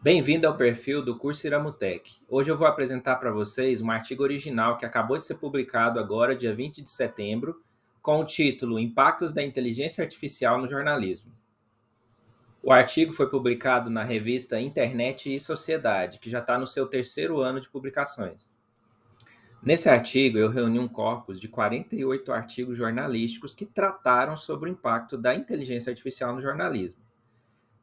Bem-vindo ao perfil do curso Iramutec. Hoje eu vou apresentar para vocês um artigo original que acabou de ser publicado agora, dia 20 de setembro, com o título Impactos da Inteligência Artificial no Jornalismo. O artigo foi publicado na revista Internet e Sociedade, que já está no seu terceiro ano de publicações. Nesse artigo, eu reuni um corpus de 48 artigos jornalísticos que trataram sobre o impacto da inteligência artificial no jornalismo.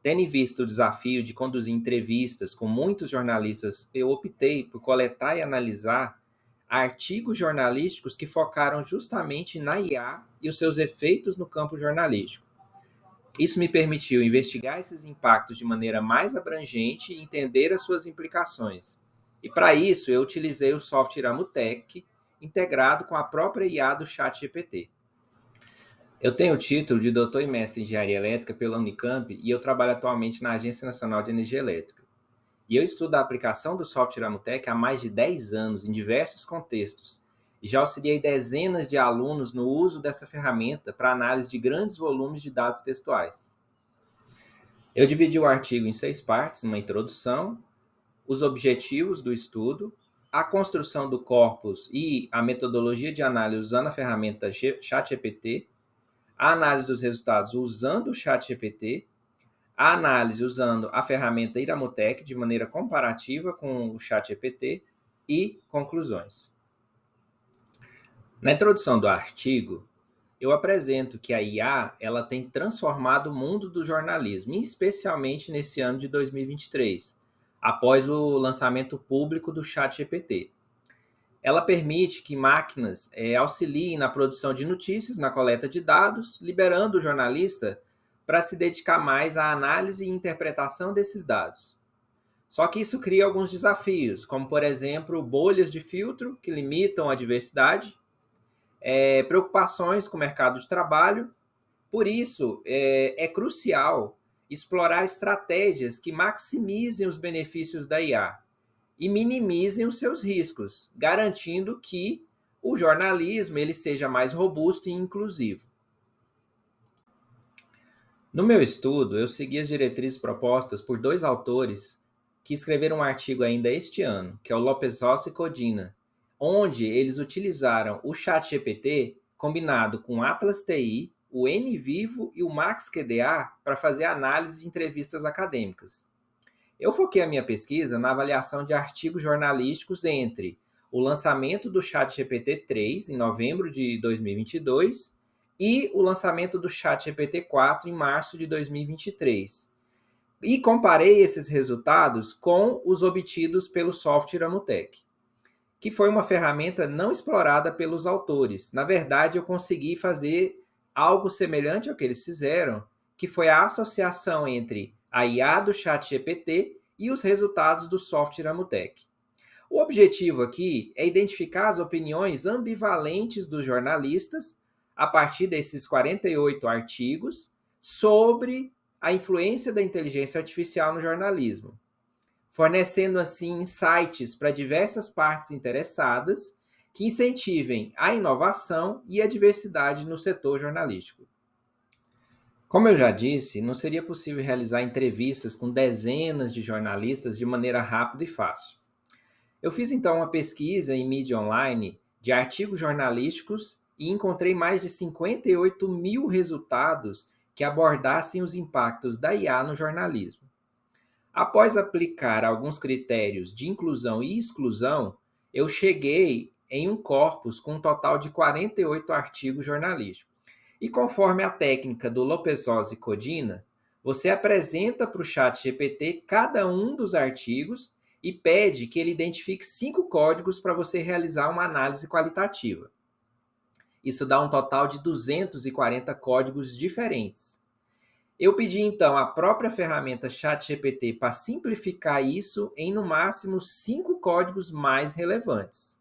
Tendo em vista o desafio de conduzir entrevistas com muitos jornalistas, eu optei por coletar e analisar artigos jornalísticos que focaram justamente na IA e os seus efeitos no campo jornalístico. Isso me permitiu investigar esses impactos de maneira mais abrangente e entender as suas implicações. E para isso, eu utilizei o software Amutec, integrado com a própria IA do ChatGPT. Eu tenho o título de doutor e mestre em engenharia elétrica pela Unicamp e eu trabalho atualmente na Agência Nacional de Energia Elétrica. E eu estudo a aplicação do software Amutec há mais de 10 anos em diversos contextos e já auxiliei dezenas de alunos no uso dessa ferramenta para análise de grandes volumes de dados textuais. Eu dividi o artigo em 6 partes: uma introdução, os objetivos do estudo, a construção do corpus e a metodologia de análise usando a ferramenta ChatGPT, a análise dos resultados usando o ChatGPT, a análise usando a ferramenta Iramutec de maneira comparativa com o ChatGPT e conclusões. Na introdução do artigo, eu apresento que a IA ela tem transformado o mundo do jornalismo, especialmente nesse ano de 2023, após o lançamento público do ChatGPT. Ela permite que máquinas auxiliem na produção de notícias, na coleta de dados, liberando o jornalista para se dedicar mais à análise e interpretação desses dados. Só que isso cria alguns desafios, como, por exemplo, bolhas de filtro que limitam a diversidade, preocupações com o mercado de trabalho. Por isso, é crucial explorar estratégias que maximizem os benefícios da IA e minimizem os seus riscos, garantindo que o jornalismo ele seja mais robusto e inclusivo. No meu estudo, eu segui as diretrizes propostas por dois autores que escreveram um artigo ainda este ano, que é o Lopes Rossi e Codina, onde eles utilizaram o ChatGPT combinado com o Atlas TI, o NVivo e o MaxQDA para fazer análise de entrevistas acadêmicas. Eu foquei a minha pesquisa na avaliação de artigos jornalísticos entre o lançamento do ChatGPT 3, em novembro de 2022, e o lançamento do ChatGPT 4, em março de 2023. E comparei esses resultados com os obtidos pelo software Amutec, que foi uma ferramenta não explorada pelos autores. Na verdade, eu consegui fazer algo semelhante ao que eles fizeram, que foi a associação entre a IA do ChatGPT e os resultados do software Amutec. O objetivo aqui é identificar as opiniões ambivalentes dos jornalistas a partir desses 48 artigos sobre a influência da inteligência artificial no jornalismo, fornecendo assim insights para diversas partes interessadas que incentivem a inovação e a diversidade no setor jornalístico. Como eu já disse, não seria possível realizar entrevistas com dezenas de jornalistas de maneira rápida e fácil. Eu fiz então uma pesquisa em mídia online de artigos jornalísticos e encontrei mais de 58 mil resultados que abordassem os impactos da IA no jornalismo. Após aplicar alguns critérios de inclusão e exclusão, eu cheguei em um corpus com um total de 48 artigos jornalísticos. E conforme a técnica do Lopes Rossi e Codina, você apresenta para o ChatGPT cada um dos artigos e pede que ele identifique 5 códigos para você realizar uma análise qualitativa. Isso dá um total de 240 códigos diferentes. Eu pedi então à própria ferramenta ChatGPT para simplificar isso em no máximo 5 códigos mais relevantes.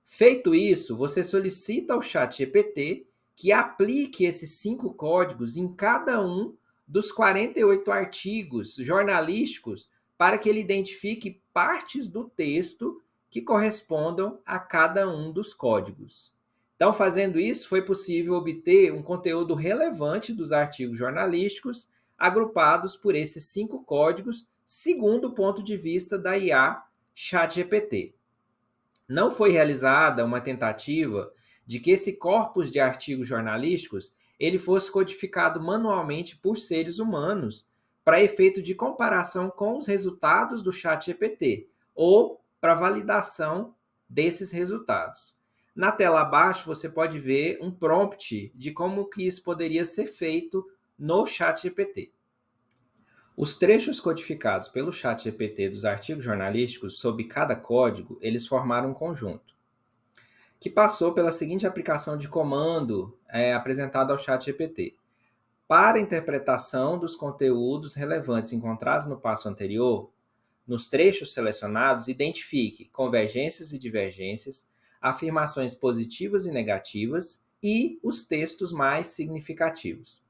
Feito isso, você solicita ao ChatGPT que aplique esses 5 códigos em cada um dos 48 artigos jornalísticos para que ele identifique partes do texto que correspondam a cada um dos códigos. Então, fazendo isso, foi possível obter um conteúdo relevante dos artigos jornalísticos, agrupados por esses 5 códigos, segundo o ponto de vista da IA ChatGPT. Não foi realizada uma tentativa de que esse corpus de artigos jornalísticos ele fosse codificado manualmente por seres humanos para efeito de comparação com os resultados do ChatGPT ou para validação desses resultados. Na tela abaixo você pode ver um prompt de como que isso poderia ser feito no ChatGPT. Os trechos codificados pelo ChatGPT dos artigos jornalísticos sob cada código, eles formaram um conjunto, que passou pela seguinte aplicação de comando apresentada ao ChatGPT. Para a interpretação dos conteúdos relevantes encontrados no passo anterior, nos trechos selecionados, identifique convergências e divergências, afirmações positivas e negativas e os textos mais significativos.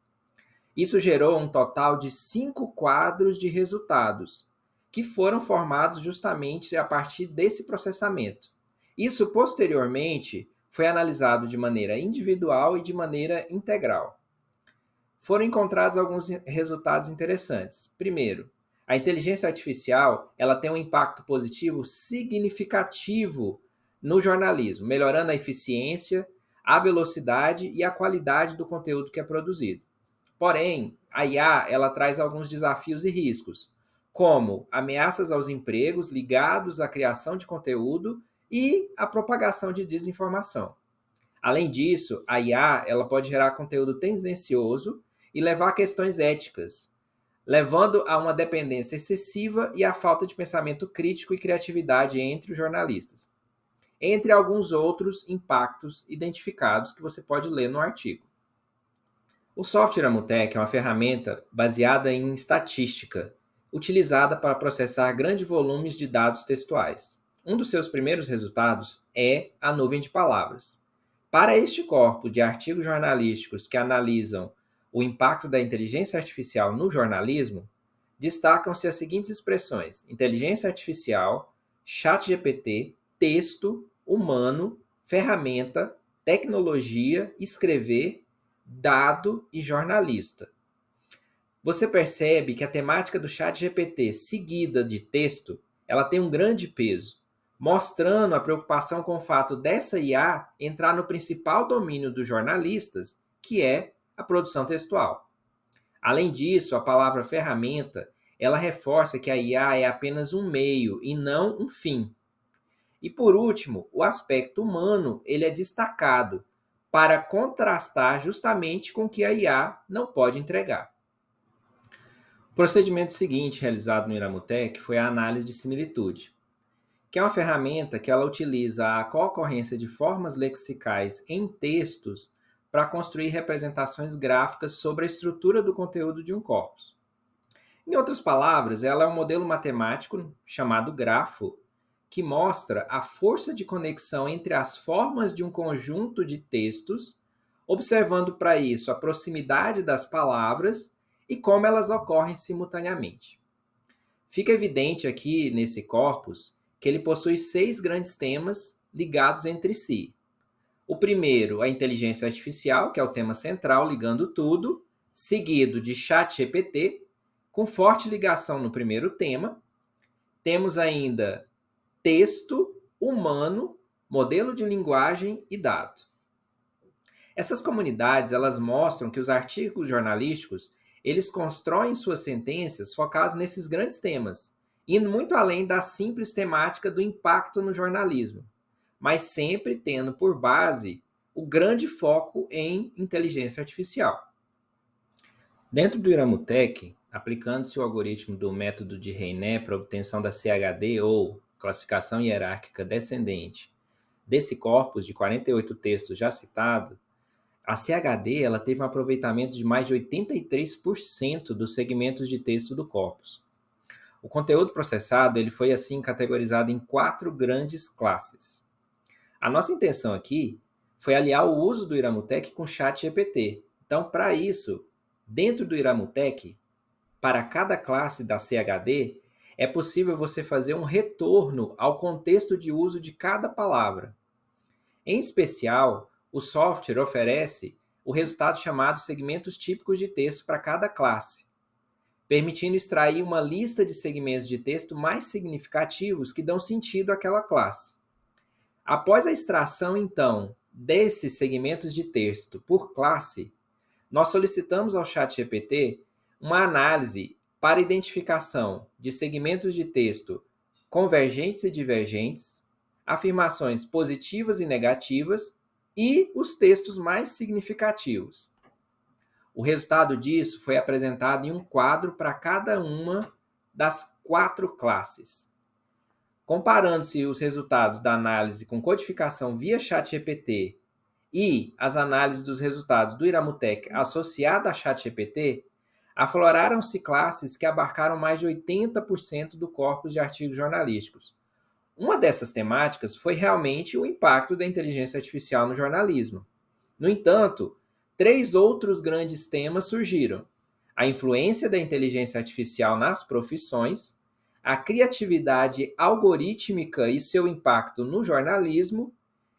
Isso gerou um total de 5 quadros de resultados, que foram formados justamente a partir desse processamento. Isso, posteriormente, foi analisado de maneira individual e de maneira integral. Foram encontrados alguns resultados interessantes. Primeiro, a inteligência artificial ela tem um impacto positivo significativo no jornalismo, melhorando a eficiência, a velocidade e a qualidade do conteúdo que é produzido. Porém, a IA ela traz alguns desafios e riscos, como ameaças aos empregos ligados à criação de conteúdo e à propagação de desinformação. Além disso, a IA ela pode gerar conteúdo tendencioso e levar a questões éticas, levando a uma dependência excessiva e à falta de pensamento crítico e criatividade entre os jornalistas, entre alguns outros impactos identificados que você pode ler no artigo. O software Amutec é uma ferramenta baseada em estatística, utilizada para processar grandes volumes de dados textuais. Um dos seus primeiros resultados é a nuvem de palavras. Para este corpo de artigos jornalísticos que analisam o impacto da inteligência artificial no jornalismo, destacam-se as seguintes expressões: inteligência artificial, ChatGPT, texto, humano, ferramenta, tecnologia, escrever, dado e jornalista. Você percebe que a temática do ChatGPT seguida de texto, ela tem um grande peso, mostrando a preocupação com o fato dessa IA entrar no principal domínio dos jornalistas, que é a produção textual. Além disso, a palavra ferramenta, ela reforça que a IA é apenas um meio e não um fim. E por último, o aspecto humano, ele é destacado para contrastar justamente com o que a IA não pode entregar. O procedimento seguinte realizado no Iramutec foi a análise de similitude, que é uma ferramenta que ela utiliza a concorrência de formas lexicais em textos para construir representações gráficas sobre a estrutura do conteúdo de um corpus. Em outras palavras, ela é um modelo matemático chamado grafo, que mostra a força de conexão entre as formas de um conjunto de textos, observando para isso a proximidade das palavras e como elas ocorrem simultaneamente. Fica evidente aqui nesse corpus que ele possui 6 grandes temas ligados entre si. O primeiro, a inteligência artificial, que é o tema central ligando tudo, seguido de ChatGPT, com forte ligação no primeiro tema. Temos ainda texto, humano, modelo de linguagem e dado. Essas comunidades, elas mostram que os artigos jornalísticos, eles constroem suas sentenças focadas nesses grandes temas, indo muito além da simples temática do impacto no jornalismo, mas sempre tendo por base o grande foco em inteligência artificial. Dentro do Iramutec, aplicando-se o algoritmo do método de Reinet para obtenção da CHD, ou classificação hierárquica descendente, desse corpus de 48 textos já citado, a CHD ela teve um aproveitamento de mais de 83% dos segmentos de texto do corpus. O conteúdo processado ele foi assim categorizado em 4 grandes classes. A nossa intenção aqui foi aliar o uso do Iramutec com o ChatGPT. Então, para isso, dentro do Iramutec, para cada classe da CHD, é possível você fazer um retorno ao contexto de uso de cada palavra. Em especial, o software oferece o resultado chamado segmentos típicos de texto para cada classe. permitindo extrair uma lista de segmentos de texto mais significativos que dão sentido àquela classe. Após a extração, então, desses segmentos de texto por classe, nós solicitamos ao ChatGPT uma análise para identificação de segmentos de texto convergentes e divergentes, afirmações positivas e negativas e os textos mais significativos. O resultado disso foi apresentado em um quadro para cada uma das 4 classes. Comparando-se os resultados da análise com codificação via ChatGPT e as análises dos resultados do Iramutec associada a ChatGPT, afloraram-se classes que abarcaram mais de 80% do corpus de artigos jornalísticos. Uma dessas temáticas foi realmente o impacto da inteligência artificial no jornalismo. No entanto, 3 outros grandes temas surgiram: a influência da inteligência artificial nas profissões, a criatividade algorítmica e seu impacto no jornalismo,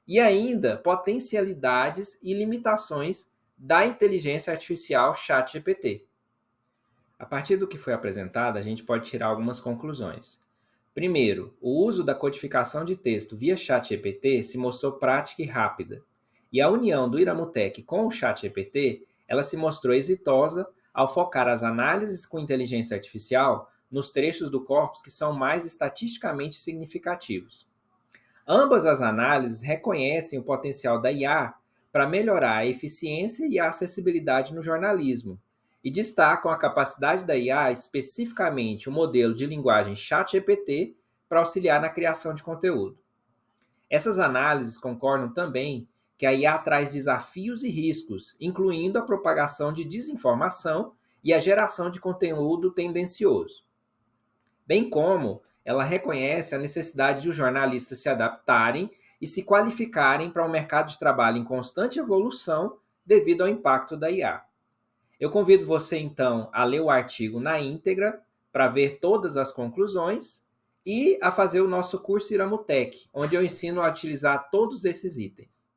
e ainda potencialidades e limitações da inteligência artificial ChatGPT. A partir do que foi apresentado, a gente pode tirar algumas conclusões. Primeiro, o uso da codificação de texto via ChatGPT se mostrou prática e rápida. E a união do Iramutec com o ChatGPT, ela se mostrou exitosa ao focar as análises com inteligência artificial nos trechos do corpus que são mais estatisticamente significativos. Ambas as análises reconhecem o potencial da IA para melhorar a eficiência e a acessibilidade no jornalismo, e destacam a capacidade da IA, especificamente o modelo de linguagem ChatGPT, para auxiliar na criação de conteúdo. Essas análises concordam também que a IA traz desafios e riscos, incluindo a propagação de desinformação e a geração de conteúdo tendencioso. Bem como ela reconhece a necessidade de os jornalistas se adaptarem e se qualificarem para um mercado de trabalho em constante evolução devido ao impacto da IA. Eu convido você, então, a ler o artigo na íntegra para ver todas as conclusões e a fazer o nosso curso Iramutec, onde eu ensino a utilizar todos esses itens.